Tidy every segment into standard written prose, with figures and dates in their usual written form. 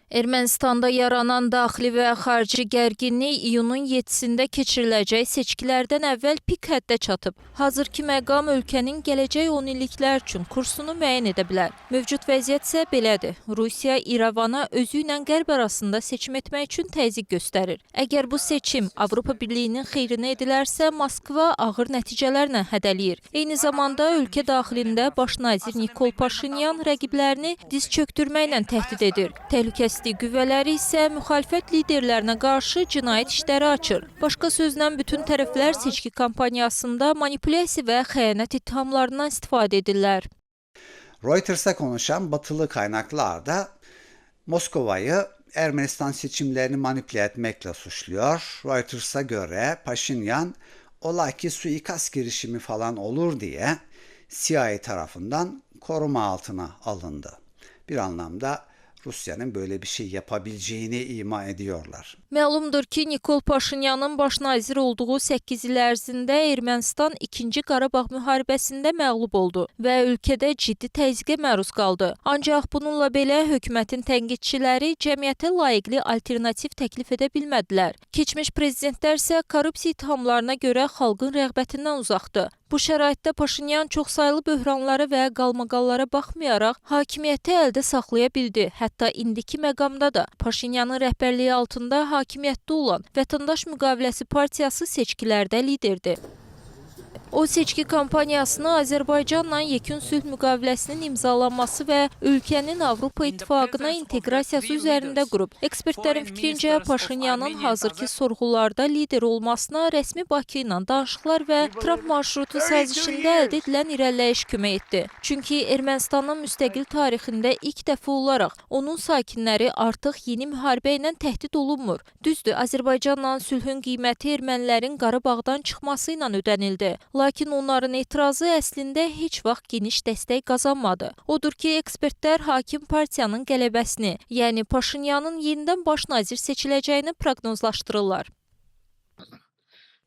Ermənistanda yaranan daxili və xarici gərginlik iyunun 7-sində keçiriləcək seçkilərdən əvvəl pik həddə çatıb. Hazırki məqam ölkənin gələcək 10 illiklər üçün kursunu müəyyən edə bilər. Mövcud vəziyyət isə belədir. Rusiya İrəvana özü ilə Qərb arasında seçim etmək üçün təzyiq göstərir. Əgər bu seçim Avropa Birliyinin xeyrinə edilərsə, Moskva ağır nəticələrlə hədələyir. Eyni zamanda ölkə daxilində baş nazir Nikol Paşinyan rəqiblərini diz çöktürməklə təhdid edir. Təhlükəsizlik qüvvələri isə müxalifət liderlərinə qarşı cinayət işləri açır. Başqa sözlə, bütün tərəflər seçki kampaniyasında manipulyasiya və xəyanət ittihamlarından istifadə edirlər. Reuters'a konuşan batılı kaynaklar da Moskova'yı Ermenistan seçimlerini manipüle etmekle suçluyor. Reuters'a göre Paşinyan ola ki suikast girişimi falan olur diye CIA tarafından koruma altına alındı. Bir anlamda Rusya'nın böyle bir şey yapabileceğini ima ediyorlar. Məlumdur ki, Nikol Paşinyanın baş nazir olduğu 8 il ərzində Ermənistan 2-ci Qarabağ müharibəsində məğlub oldu və ölkədə ciddi təzyiqə məruz qaldı. Ancaq bununla belə hökumətin tənqidçiləri cəmiyyətə layiqli alternativ təklif edə bilmədilər. Keçmiş prezidentlər isə korrupsiya ittihamlarına görə xalqın rəğbətindən uzaqdı. Bu şəraitdə Paşinyan çoxsaylı böhranlara və qalmaqallara baxmayaraq hakimiyyəti əldə saxlaya bildi. Hətta indiki məqamda da Paşinyanın rəhbərliyi altında hakimiyyətdə olan Vətəndaş Müqaviləsi Partiyası seçkilərdə liderdir. O, seçki kampaniyasını Azərbaycanla yekun sülh müqaviləsinin imzalanması və ölkənin Avropa İttifaqına inteqrasiyası üzərində qurub. Ekspertlərin fikrincə, Paşinyanın hazırki sorğularda lider olmasına rəsmi Bakı ilə danışıqlar və Tramp marşrutu sazişində əldə edilən irəliləyiş kömək etdi. Çünki Ermənistanın müstəqil tarixində ilk dəfə olaraq onun sakinləri artıq yeni müharibə ilə təhdid olunmur. Düzdür, Azərbaycanla sülhün qiyməti ermənilərin Qarabağdan çıxması ilə ödənildi. Lakin onların etirazı əslində heç vaxt geniş dəstək qazanmadı. Odur ki, ekspertlər hakim partiyanın qələbəsini, yəni Paşinyanın yenidən baş nazir seçiləcəyini proqnozlaşdırırlar.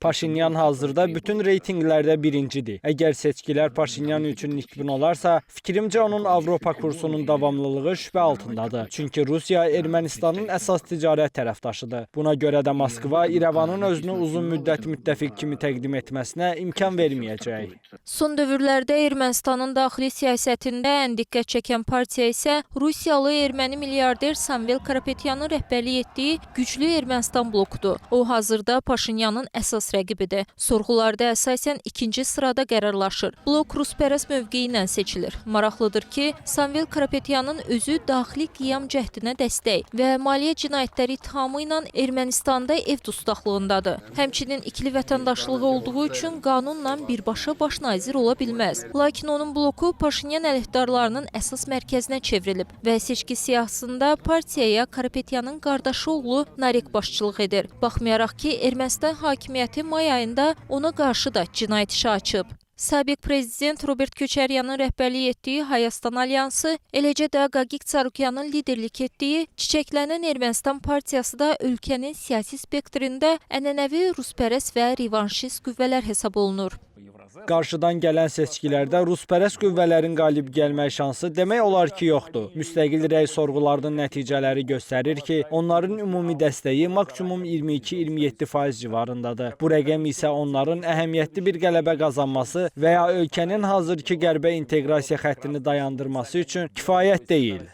Paşinyan hazırda bütün reytinqlərdə birincidir. Əgər seçkilər Paşinyan üçün nikbin olarsa, fikrimcə onun Avropa kursunun davamlılığı şübhə altındadır. Çünki Rusiya Ermənistanın əsas ticarət tərəfdaşıdır. Buna görə də Moskva İrəvanın özünü uzun müddət müttəfiq kimi təqdim etməsinə imkan verməyəcək. Son dövrlərdə Ermənistanın daxili siyasətində ən diqqət çəkən partiya isə Rusiyalı erməni milyarder Samvel Karapetyanın rəhbərlik etdiyi güclü Ermənistan blokudur. O, hazırda Paşinyanın əsas rəqibidir. Sorğularda əsasən ikinci sırada qərarlaşır. Blok ruspərəst mövqeyi ilə seçilir. Maraqlıdır ki, Samvel Karapetyanın özü daxili qiyam cəhdinə dəstək və maliyyə cinayətləri ittihamı ilə Ermənistanda ev dustaqlığındadır. Həmçinin ikili vətəndaşlığı olduğu üçün qanunla birbaşa baş nazir ola bilməz. Lakin onun bloku Paşinyan əleyhdarlarının əsas mərkəzinə çevrilib və seçki siyahısında partiyaya Karapetyanın qardaşı oğlu Narek başçılıq edir. Baxmayaraq ki, Ermənistan hakimiyyəti may ayında ona qarşı da cinayət işi açıb. Sabiq prezident Robert Köçəryanın rəhbərlik etdiyi Hayastan Alyansı, eləcə də Qaqik Tsarukyanın liderlik etdiyi Çiçəklənən Ermənistan partiyası da ölkənin siyasi spektrində ənənəvi ruspərəst və revanşist qüvvələr hesab olunur. Qarşıdan gələn seçkilərdə ruspərəst qüvvələrin qalib gəlmək şansı demək olar ki, yoxdur. Müstəqil rəy sorğularının nəticələri göstərir ki, onların ümumi dəstəyi maksimum 22-27% civarındadır. Bu rəqəm isə onların əhəmiyyətli bir qələbə qazanması və ya ölkənin hazırki qərbə inteqrasiya xəttini dayandırması üçün kifayət deyil.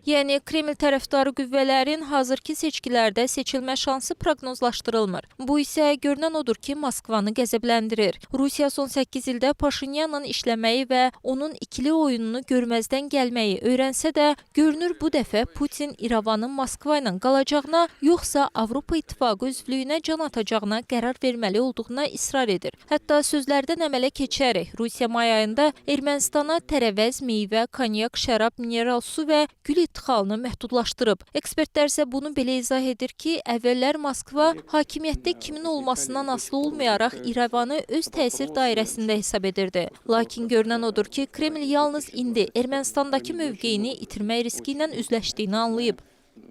Yəni, Kreml tərəfdarı qüvvələrin hazırki seçkilərdə seçilmə şansı proqnozlaşdırılmır. Bu isə görünən odur ki, Moskvanı qəzəbləndirir. Rusiya son 8 ildə Paşinyanla işləməyi və onun ikili oyununu görməzdən gəlməyi öyrənsə də, görünür bu dəfə Putin İrəvanın Moskva ilə qalacağına, yoxsa Avropa İttifaqı üzvlüyünə can atacağına qərar verməli olduğuna israr edir. Hətta sözlərdən əmələ keçərək Rusiya may ayında Ermənistana tərəvəz, meyvə, konyak, şərab, mineral su və gül idxalını məhdudlaşdırıb. Ekspertlər isə bunu belə izah edir ki, əvvəllər Moskva hakimiyyətdə kimin olmasından asılı olmayaraq İrəvanı öz təsir dairəsində hesab edirdi. Lakin görünən odur ki, Kreml yalnız indi Ermənistandakı mövqeyini itirmək riski ilə üzləşdiyini anlayıb.